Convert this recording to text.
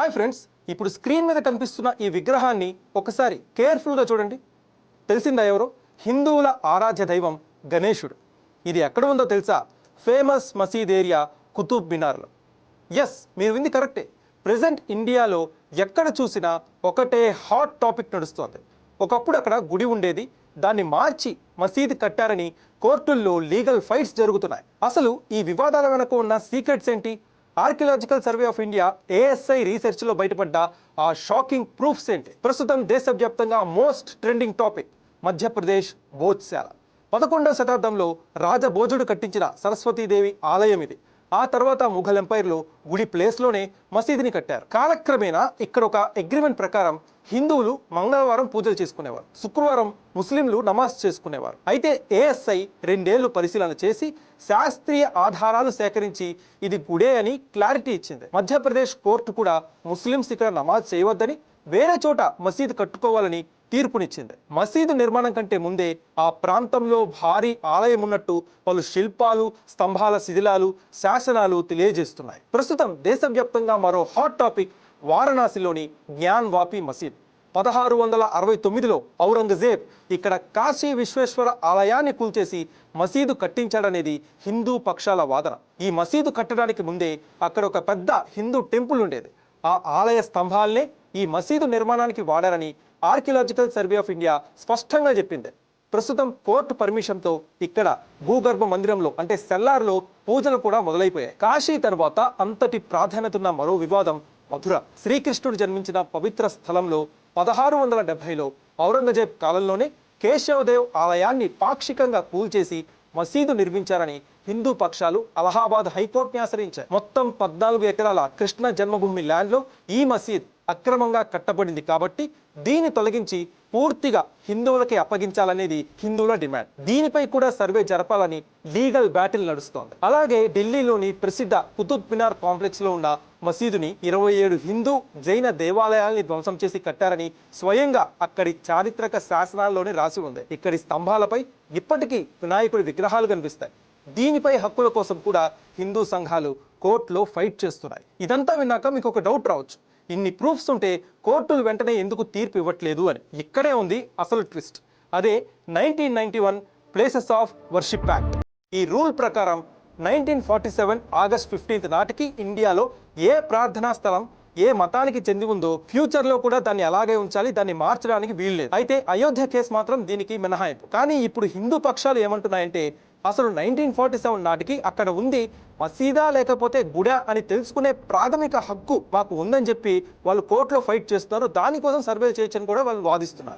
Hi friends, ఇప్పుడు screen మీద కనిపిస్తున్న ఈ విగ్రహాన్ని ఒకసారి కేర్ఫుల్గా చూడండి. తెలిసిందా ఎవరో? హిందువుల ఆరాధ్య దైవం గణేశుడు. ఇది ఎక్కడ ఉందో తెలుసా? ఫేమస్ మసీద్ ఏరియా కుతుబ్ మినార్లో. ఎస్, మీరు వింది కరెక్టే. ప్రెజెంట్ ఇండియాలో ఎక్కడ చూసినా ఒకటే హాట్ టాపిక్ నడుస్తోంది. ఒకప్పుడు అక్కడ గుడి ఉండేది, దాన్ని మార్చి మసీదు కట్టారని కోర్టుల్లో లీగల్ ఫైట్స్ జరుగుతున్నాయి. అసలు ఈ వివాదాల వెనక ఉన్న సీక్రెట్స్ ఏంటి? Archaeological survey of India ASI రీసెర్చ్లో బయటపడ్డ ఆ షాకింగ్ ప్రూఫ్స్ ఏంటి? ప్రస్తుతం దేశవ్యాప్తంగా మోస్ట్ ట్రెండింగ్ టాపిక్ మధ్యప్రదేశ్ బోధ్శాల. 11వ శతాబ్దంలో రాజభోజుడు కట్టించిన సరస్వతీదేవి ఆలయం ఇది. ఆ తర్వాత ముఘల్ ఎంపైర్లో గుడి ప్లేస్లోనే మసీదుని కట్టారు. కాలక్రమేణా ఇక్కడ ఒక అగ్రిమెంట్ ప్రకారం హిందువులు మంగళవారం పూజలు చేసుకునేవారు, శుక్రవారం ముస్లింలు నమాజ్ చేసుకునేవారు. అయితే ASI 2 ఏళ్లు పరిశీలన చేసి శాస్త్రీయ ఆధారాలు సేకరించి ఇది గుడే అని క్లారిటీ ఇచ్చింది. మధ్యప్రదేశ్ కోర్టు కూడా ముస్లింస్ ఇక్కడ నమాజ్ చేయవద్దని, వేరే చోట మసీదు కట్టుకోవాలని తీర్పునిచ్చింది. మసీదు నిర్మాణం కంటే ముందే ఆ ప్రాంతంలో భారీ ఆలయం ఉన్నట్టు పలు శిల్పాలు, స్తంభాల శిథిలాలు, శాసనాలు తెలియజేస్తున్నాయి. ప్రస్తుతం దేశవ్యాప్తంగా మరో హాట్ టాపిక్ వారణాసిలోని జ్ఞాన్ వాపి మసీద్. 1669లో ఔరంగజేబ్ ఇక్కడ కాశీ విశ్వేశ్వర ఆలయాన్ని కూల్చేసి మసీదు కట్టించాడనేది హిందూ పక్షాల వాదన. ఈ మసీదు కట్టడానికి ముందే అక్కడ ఒక పెద్ద హిందూ టెంపుల్ ఉండేది. ఆ ఆలయ స్తంభాలనే ఈ మసీదు నిర్మాణానికి వాడారని ఆర్కియలాజికల్ సర్వే ఆఫ్ ఇండియా స్పష్టంగా చెప్పింది. ప్రస్తుతం కోర్టు పర్మిషన్తో ఇక్కడ భూగర్భ మందిరంలో అంటే సెల్లార్లో పూజలు కూడా మొదలైపోయాయి. కాశీ తర్వాత అంతటి ప్రాధాన్యత ఉన్న మరో వివాదం మధుర. శ్రీకృష్ణుడు జన్మించిన పవిత్ర స్థలంలో 1670లో ఔరంగజేబ్ కాలంలోనే కేశవదేవ్ ఆలయాన్ని పాక్షికంగా కూల్చేసి మసీదు నిర్మించారని హిందూ పక్షాలు అలహాబాద్ హైకోర్టుని ఆశ్రయించాయి. మొత్తం 14 ఎకరాల కృష్ణ జన్మభూమి ల్యాండ్లో ఈ మసీద్ అక్రమంగా కట్టబడింది కాబట్టి దీన్ని తొలగించి పూర్తిగా హిందువులకి అప్పగించాలనేది హిందువుల డిమాండ్. దీనిపై కూడా సర్వే జరపాలని లీగల్ బ్యాటిల్ నడుస్తోంది. అలాగే ఢిల్లీలోని ప్రసిద్ధ కుతుబ్ మినార్ కాంప్లెక్స్ లో ఉన్న మసీదుని 27 హిందూ జైన దేవాలయాల్ని ధ్వంసం చేసి కట్టారని స్వయంగా అక్కడి చారిత్రక శాసనాల్లోనే రాసి ఉంది. ఇక్కడి స్తంభాలపై ఇప్పటికీ వినాయకుడి విగ్రహాలు కనిపిస్తాయి. దీనిపై హక్కుల కోసం కూడా హిందూ సంఘాలు కోర్టులో ఫైట్ చేస్తున్నాయి. ఇదంతా విన్నాక మీకు ఒక డౌట్ రావచ్చు, ఇన్ని ప్రూఫ్స్ ఉంటే కోర్టులు వెంటనే ఎందుకు తీర్పు ఇవ్వట్లేదు అని. ఇక్కడే ఉంది అసలు ట్విస్ట్. అదే 1991 ప్లేసెస్ ఆఫ్ వర్షిప్ యాక్ట్. ఈ రూల్ ప్రకారం 1947 ఆగస్ట్ 15 నాటికి ఇండియాలో ఏ ప్రార్థనా స్థలం ఏ మతానికి చెంది ఉందో ఫ్యూచర్లో కూడా దాన్ని అలాగే ఉంచాలి, దాన్ని మార్చడానికి వీల్లేదు. అయితే అయోధ్య కేసు మాత్రం దీనికి మినహాయింపు. కానీ ఇప్పుడు హిందూ పక్షాలు ఏమంటున్నాయంటే అసలు 1947 నాటికి అక్కడ ఉంది మసీదా లేకపోతే గుడా అని తెలుసుకునే ప్రాథమిక హక్కు మాకు ఉందని చెప్పి వాళ్ళు కోర్టులో ఫైట్ చేస్తున్నారు. దానికోసం సర్వే చేయొచ్చని కూడా వాళ్ళు వాదిస్తున్నారు.